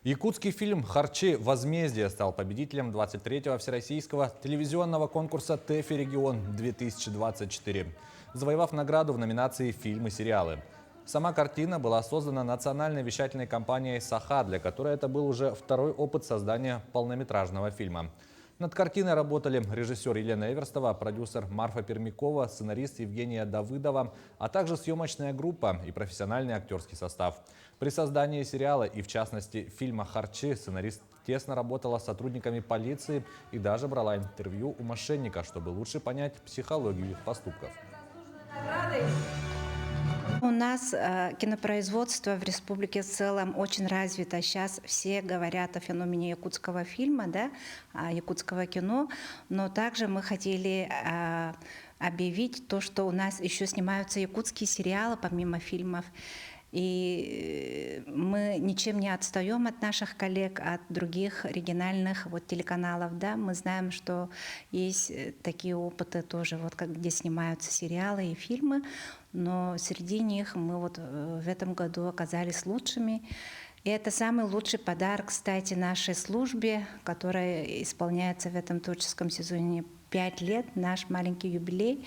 Якутский фильм «Харчи. Возмездие» стал победителем 23-го всероссийского телевизионного конкурса ТЭФИ «Регион-2024», завоевав награду в номинации «Фильмы и сериалы». Сама картина была создана национальной вещательной компанией «Саха», для которой это был уже второй опыт создания полнометражного фильма. Над картиной работали режиссер Елена Эверстова, продюсер Марфа Пермякова, сценарист Евгения Давыдова, а также съемочная группа и профессиональный актерский состав. При создании сериала и, в частности, фильма «Харчи» сценарист тесно работала с сотрудниками полиции и даже брала интервью у мошенника, чтобы лучше понять психологию их поступков. У нас кинопроизводство в республике в целом очень развито. Сейчас все говорят о феномене якутского фильма, да, якутского кино, но также мы хотели объявить то, что у нас еще снимаются якутские сериалы помимо фильмов. И мы ничем не отстаем от наших коллег, от других региональных телеканалов. Да? Мы знаем, что есть такие опыты тоже, где снимаются сериалы и фильмы, но среди них мы в этом году оказались лучшими. И это самый лучший подарок, кстати, нашей службе, которая исполняется в этом творческом сезоне 5 лет, наш маленький юбилей.